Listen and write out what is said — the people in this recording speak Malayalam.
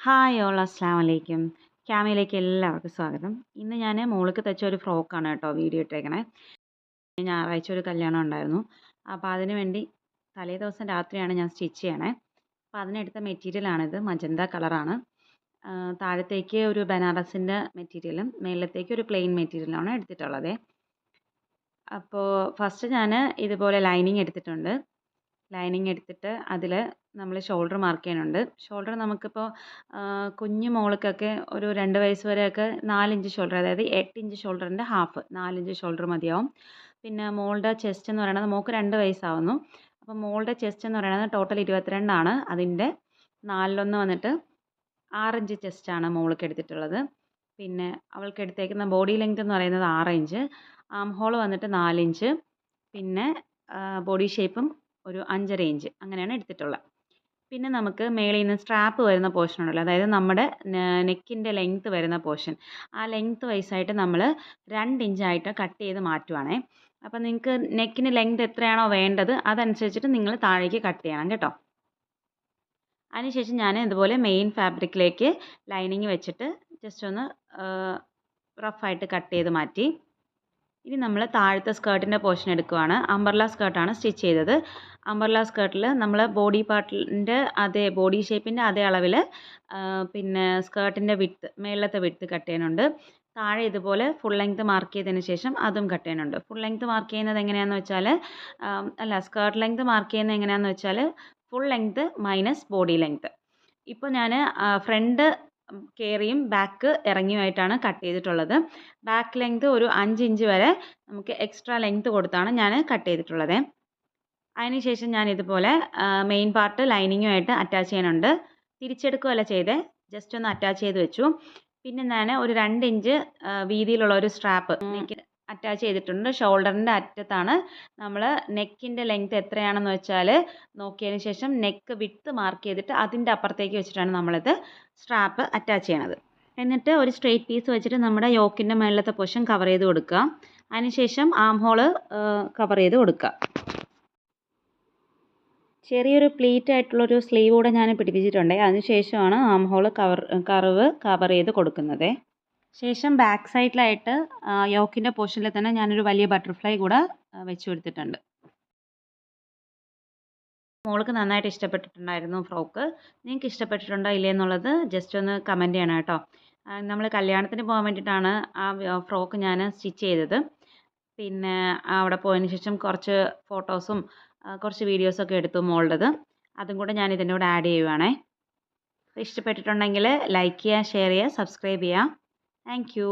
ഹായ് ഓൾ അസ്സലാമു അലൈക്കും. ക്യാമയിലേക്ക് എല്ലാവർക്കും സ്വാഗതം. ഇന്ന് ഞാൻ മോൾക്ക് തയ്ച്ച ഒരു ഫ്രോക്കാണ് കേട്ടോ വീഡിയോ ഇട്ടേക്കണേ. ഞായറാഴ്ച ഒരു കല്യാണം ഉണ്ടായിരുന്നു. അപ്പോൾ അതിന് വേണ്ടി തലേ ദിവസം രാത്രിയാണ് ഞാൻ സ്റ്റിച്ച് ചെയ്യണേ. അപ്പോൾ അതിനെടുത്ത മെറ്റീരിയലാണിത്. മജന്ത കളറാണ്. താഴത്തേക്ക് ഒരു ബനാറസിൻ്റെ മെറ്റീരിയലും മേലത്തേക്ക് ഒരു പ്ലെയിൻ മെറ്റീരിയലാണ് എടുത്തിട്ടുള്ളത്. അപ്പോൾ ഫസ്റ്റ് ഞാൻ ഇതുപോലെ ലൈനിങ് എടുത്തിട്ടുണ്ട്. ലൈനിങ് എടുത്തിട്ട് അതിൽ നമ്മൾ ഷോൾഡർ മാർക്ക് ചെയ്യാനുണ്ട്. ഷോൾഡർ നമുക്കിപ്പോൾ കുഞ്ഞു മോൾക്കൊക്കെ ഒരു 2 വയസ്സ് വരെയൊക്കെ 4 ഇഞ്ച് ഷോൾഡർ, അതായത് 8 ഇഞ്ച് ഷോൾഡറിൻ്റെ ഹാഫ് 4 ഇഞ്ച് ഷോൾഡർ മതിയാവും. പിന്നെ മോളുടെ ചെസ്റ്റ് എന്ന് പറയുന്നത് മോൾക്ക് 2 വയസ്സാവുന്നു. അപ്പോൾ മോളുടെ ചെസ്റ്റ് എന്ന് പറയുന്നത് ടോട്ടൽ 22 ആണ്. അതിൻ്റെ 4 വന്നിട്ട് 6 ഇഞ്ച് ചെസ്റ്റാണ് മോൾക്ക് എടുത്തിട്ടുള്ളത്. പിന്നെ അവൾക്ക് എടുത്തേക്കുന്ന ബോഡി ലെങ്ത് എന്ന് പറയുന്നത് 6 ഇഞ്ച്, ആം ഹോൾ വന്നിട്ട് 4 ഇഞ്ച്, പിന്നെ ബോഡി ഷേപ്പും ഒരു 5.5 ഇഞ്ച് അങ്ങനെയാണ് എടുത്തിട്ടുള്ളത്. പിന്നെ നമുക്ക് മേളിൽ നിന്ന് സ്ട്രാപ്പ് വരുന്ന പോർഷൻ ഉണ്ടല്ലോ, അതായത് നമ്മുടെ നെക്കിൻ്റെ ലെങ്ത്ത് വരുന്ന പോർഷൻ, ആ ലെങ്ത്ത് വൈസായിട്ട് നമ്മൾ 2 ഇഞ്ചായിട്ട് കട്ട് ചെയ്ത് മാറ്റുവാണേ. അപ്പോൾ നിങ്ങൾക്ക് നെക്കിന് ലെങ്ത്ത് എത്രയാണോ വേണ്ടത് അതനുസരിച്ചിട്ട് നിങ്ങൾ താഴേക്ക് കട്ട് ചെയ്യണം കേട്ടോ. അതിനുശേഷം ഞാൻ ഇതുപോലെ മെയിൻ ഫാബ്രിക്കിലേക്ക് ലൈനിങ് വെച്ചിട്ട് ജസ്റ്റ് ഒന്ന് റഫായിട്ട് കട്ട് ചെയ്ത് മാറ്റി. ഇനി നമ്മൾ താഴത്തെ സ്കേർട്ടിൻ്റെ പോർഷൻ എടുക്കുവാണ്. അംബർല സ്കേർട്ടാണ് സ്റ്റിച്ച് ചെയ്തത്. അംബർല സ്കേർട്ടിൽ നമ്മൾ ബോഡി പാർട്ടിൻ്റെ അതേ ബോഡി ഷേപ്പിൻ്റെ അതേ അളവിൽ പിന്നെ സ്കേർട്ടിൻ്റെ വിഡ്ത്ത്, മേളത്തെ വിഡ്ത്ത് കട്ട് ചെയ്യാനുണ്ട്. താഴെ ഇതുപോലെ ഫുൾ ലെങ്ത് മാർക്ക് ചെയ്തതിന് ശേഷം അതും കട്ട് ചെയ്യാനുണ്ട്. ഫുൾ ലെങ്ത് മാർക്ക് ചെയ്യുന്നത് എങ്ങനെയാണെന്ന് വെച്ചാൽ സ്കേർട്ട് ലെങ്ത് മാർക്ക് ചെയ്യുന്നത് എങ്ങനെയാണെന്ന് വെച്ചാൽ full length minus body length. ഇപ്പോൾ ഞാൻ ഫ്രണ്ട് കയറിയും ബാക്ക് ഇറങ്ങിയുമായിട്ടാണ് കട്ട് ചെയ്തിട്ടുള്ളത്. ബാക്ക് ലെങ്ത് ഒരു 5 ഇഞ്ച് വരെ നമുക്ക് എക്സ്ട്രാ ലെങ്ത് കൊടുത്താണ് ഞാൻ കട്ട് ചെയ്തിട്ടുള്ളത്. അതിനുശേഷം ഞാൻ ഇതുപോലെ മെയിൻ പാർട്ട് ലൈനിങ്ങുമായിട്ട് അറ്റാച്ച് ചെയ്യാനുണ്ട്. തിരിച്ചെടുക്കുകയല്ല ചെയ്തേ, ജസ്റ്റ് ഒന്ന് അറ്റാച്ച് ചെയ്ത് വെച്ചു. പിന്നെ ഞാൻ ഒരു 2 ഇഞ്ച് വീതിയിലുള്ള ഒരു സ്ട്രാപ്പ് അറ്റാച്ച് ചെയ്തിട്ടുണ്ട്. ഷോൾഡറിൻ്റെ അറ്റത്താണ് നമ്മൾ നെക്കിൻ്റെ ലെങ്ത് എത്രയാണെന്ന് വെച്ചാൽ നോക്കിയതിന് ശേഷം നെക്ക് വിഡ്ത്ത് മാർക്ക് ചെയ്തിട്ട് അതിൻ്റെ അപ്പുറത്തേക്ക് വെച്ചിട്ടാണ് നമ്മളിത് സ്ട്രാപ്പ് അറ്റാച്ച് ചെയ്യണത്. എന്നിട്ട് ഒരു സ്ട്രെയിറ്റ് പീസ് വെച്ചിട്ട് നമ്മുടെ യോക്കിൻ്റെ മേളത്തെ പോർഷൻ കവർ ചെയ്ത് കൊടുക്കുക. അതിനുശേഷം ആം ഹോള് കവർ ചെയ്ത് കൊടുക്കുക. ചെറിയൊരു പ്ലീറ്റ് ആയിട്ടുള്ളൊരു സ്ലീവ് കൂടെ ഞാൻ പിടിപ്പിച്ചിട്ടുണ്ട്. അതിനുശേഷമാണ് ആം ഹോള് കവർ ചെയ്ത് കൊടുക്കുന്നത്. ശേഷം ബാക്ക് സൈഡിലായിട്ട് യോക്കിൻ്റെ പോർഷനിൽ തന്നെ ഞാനൊരു വലിയ ബട്ടർഫ്ലൈ കൂടെ വെച്ച് കൊടുത്തിട്ടുണ്ട്. മോൾക്ക് നന്നായിട്ട് ഇഷ്ടപ്പെട്ടിട്ടുണ്ടായിരുന്നു ഫ്രോക്ക്. നിങ്ങൾക്ക് ഇഷ്ടപ്പെട്ടിട്ടുണ്ടോ ഇല്ലേ എന്നുള്ളത് ജസ്റ്റ് ഒന്ന് കമൻറ്റ് ചെയ്യണം കേട്ടോ. നമ്മൾ കല്യാണത്തിന് പോകാൻ വേണ്ടിയിട്ടാണ് ആ ഫ്രോക്ക് ഞാൻ സ്റ്റിച്ച് ചെയ്തത്. പിന്നെ അവിടെ പോയതിന് ശേഷം കുറച്ച് ഫോട്ടോസും കുറച്ച് വീഡിയോസൊക്കെ എടുത്തു മോളുടേത്. അതും കൂടെ ഞാൻ ഇതിൻ്റെ കൂടെ ആഡ് ചെയ്യുവാണേ. ഇഷ്ടപ്പെട്ടിട്ടുണ്ടെങ്കിൽ ലൈക്ക് ചെയ്യുക, ഷെയർ ചെയ്യുക, സബ്സ്ക്രൈബ് ചെയ്യുക. Thank you.